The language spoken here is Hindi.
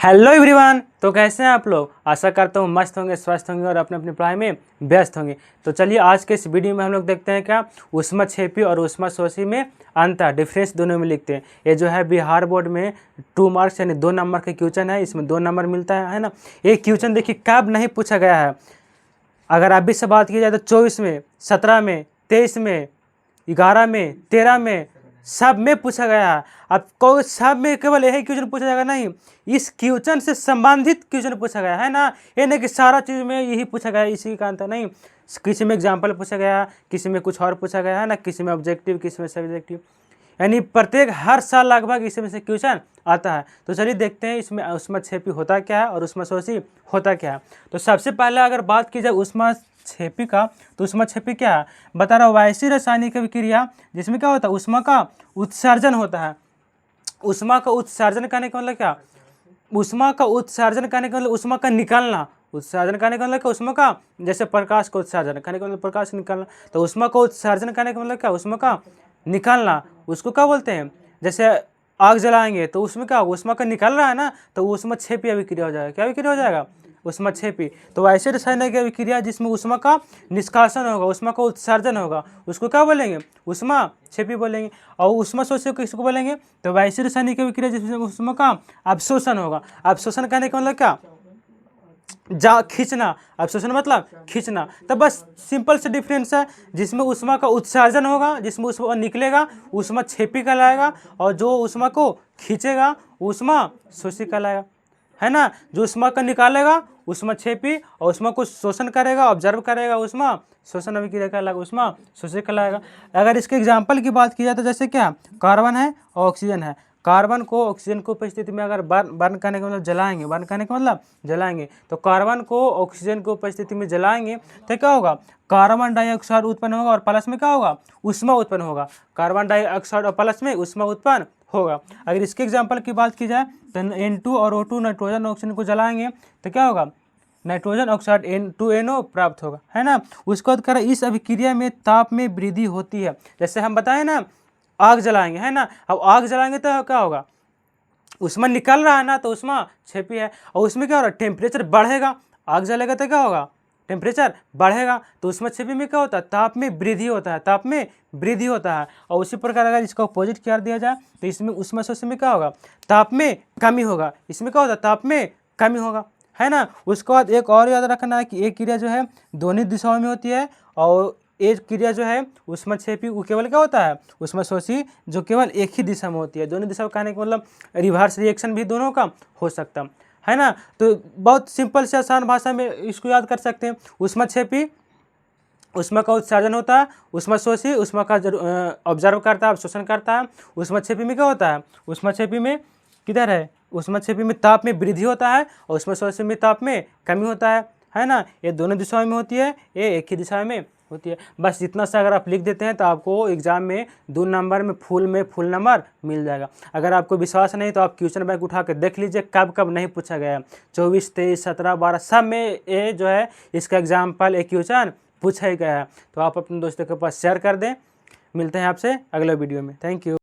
Hello everyone. तो कैसे हैं आप लोग? आशा करता हूँ मस्त होंगे, स्वस्थ होंगे और अपने अपनी पढ़ाई में व्यस्त होंगे। तो चलिए आज के इस वीडियो में हम लोग देखते हैं क्या ऊष्माक्षेपी और ऊष्माशोषी में अंतर, डिफरेंस दोनों में लिखते हैं। ये जो है बिहार बोर्ड में 2 मार्क्स यानी 2 नंबर का क्वेश्चन है, इसमें 2 नंबर मिलता है ना। ये क्वेश्चन देखिए कब नहीं पूछा गया है। अगर अभी से बात की जाए तो 24 में, 17 में, 23 में, 11 में, 13 में, सब में पूछा गया है। अब कोई सब में केवल यही क्वेश्चन पूछा जाएगा नहीं, इस क्वेश्चन से संबंधित क्वेश्चन पूछा गया है ना। ये नहीं कि सारा चीज़ में यही पूछा गया है, इसी का अंतर नहीं। किसी में एग्जाम्पल पूछा गया, किसी में कुछ और पूछा गया है ना, किसी में ऑब्जेक्टिव, किसी में सब्जेक्टिव, यानी प्रत्येक हर साल लगभग इसमें से क्वेश्चन आता है। तो चलिए देखते हैं इसमें ऊष्माक्षेपी होता क्या है और ऊष्माशोषी होता क्या है। तो सबसे पहले अगर बात की जाए ऊष्माक्षेपी का, तो ऊष्माक्षेपी क्या है? बता रहा हूँ, वैसी रासायनिक विक्रिया जिसमें क्या होता है, ऊष्मा का उत्सर्जन होता है। ऊष्मा का उत्सर्जन करने का मतलब क्या? ऊष्मा का उत्सर्जन करने का मतलब ऊष्मा का निकलना। उत्सर्जन करने का मतलब क्या? ऊष्मा का, जैसे प्रकाश को उत्सर्जन करने का मतलब प्रकाश निकलना। तो ऊष्मा को उत्सर्जन करने का मतलब क्या? ऊष्मा का निकलना। उसको क्या बोलते हैं? जैसे आग जलाएंगे तो उसमें क्या, ऊष्मा का निकल रहा है ना, तो ऊष्माक्षेपी अभिक्रिया हो जाएगा। क्या अभिक्रिया हो जाएगा? ऊष्माक्षेपी। तो ऐसे रासायनिक अभिक्रिया जिसमें ऊष्मा का निष्कासन होगा, ऊष्मा का उत्सर्जन होगा, उसको क्या बोलेंगे? ऊष्माक्षेपी बोलेंगे। और ऊष्माशोषी किसको बोलेंगे? तो वैसे रासायनिक अभिक्रिया जिसमें ऊष्मा का अवशोषण होगा। अवशोषण करने का मतलब क्या? खींचना। अवशोषण मतलब खींचना। तो बस सिंपल से डिफरेंस है, जिसमें ऊष्मा का उत्सर्जन होगा, जिसमें ऊष्मा निकलेगा, ऊष्माक्षेपी कहलाएगा, और जो ऊष्मा को खींचेगा ऊष्माशोषी कहलाएगा, है ना। जो ऊष्मा का निकालेगा ऊष्माक्षेपी, और ऊष्मा को शोषण करेगा, ऑब्जर्व करेगा, ऊष्मा शोषण अभिक्रिया कहलाएगा, ऊष्माशोषी कहलाएगा। अगर इसके एग्जाम्पल की बात की जाए तो जैसे क्या, कार्बन है और ऑक्सीजन है। कार्बन को ऑक्सीजन को उपस्थिति में अगर बर्न करने का मतलब जलाएंगे, बर्न करने का मतलब जलाएंगे, तो कार्बन को ऑक्सीजन को उपस्थिति में जलाएंगे तो क्या होगा? कार्बन डाइऑक्साइड उत्पन्न होगा और प्लस में क्या होगा? ऊष्मा उत्पन्न होगा। कार्बन डाइऑक्साइड और प्लस में ऊष्मा उत्पन्न होगा। अगर इसके एग्जाम्पल की बात की जाए तो N2 और O2 नाइट्रोजन ऑक्सीजन को जलाएंगे तो क्या होगा? नाइट्रोजन ऑक्साइड N2NO प्राप्त होगा, है ना। उसके बाद कह रहा है इस अभिक्रिया में ताप में वृद्धि होती है। जैसे हम बताएं ना, आग जलाएंगे, है ना। अब आग जलाएंगे तो क्या होगा? उसमें निकल रहा है ना, तो ऊष्माक्षेपी है। और उसमें क्या हो रहा है? टेम्परेचर बढ़ेगा। आग जलेगा तो क्या होगा? टेम्परेचर बढ़ेगा। तो ऊष्माक्षेपी में क्या होता है? ताप में वृद्धि होता है, ताप में वृद्धि होता है। और उसी प्रकार अगर इसका अपोजिट कर दिया जाए तो इसमें ऊष्माशोषी में क्या होगा? ताप में कमी होगा। इसमें क्या होता है? ताप में कमी होगा, है ना। उसके बाद एक और याद रखना है कि एक क्रिया जो है दोनों दिशाओं में होती है, और एक क्रिया जो है ऊष्माक्षेपी वो केवल क्या होता है? ऊष्माशोषी जो केवल एक ही दिशा में होती है। दोनों दिशा कहने का मतलब रिवर्स रिएक्शन भी दोनों का हो सकता है ना। तो बहुत सिंपल से आसान भाषा में इसको याद कर सकते हैं। ऊष्माक्षेपी ऊष्मा का उत्सर्जन होता है, ऊष्माशोषी ऊष्मा का ऑब्जर्व करता है, अवशोषण करता है। ऊष्माक्षेपी में क्या होता है? ऊष्माक्षेपी में किधर है? ऊष्माक्षेपी में ताप में वृद्धि होता है और ऊष्माशोषी में ताप में कमी होता है ना। ये दोनों दिशाओं में होती है, ये एक ही दिशा में होती है। बस इतना सा अगर आप लिख देते हैं तो आपको एग्जाम में 2 नंबर में फुल नंबर मिल जाएगा। अगर आपको विश्वास नहीं तो आप क्वेश्चन बैंक उठा के देख लीजिए कब कब नहीं पूछा गया है। 24, 23, 17, 12 सब में ये जो है इसका एग्जाम्पल एक क्वेश्चन पूछा ही गया है। तो आप अपने दोस्तों के पास शेयर कर दें। मिलते हैं आपसे अगले वीडियो में। Thank you.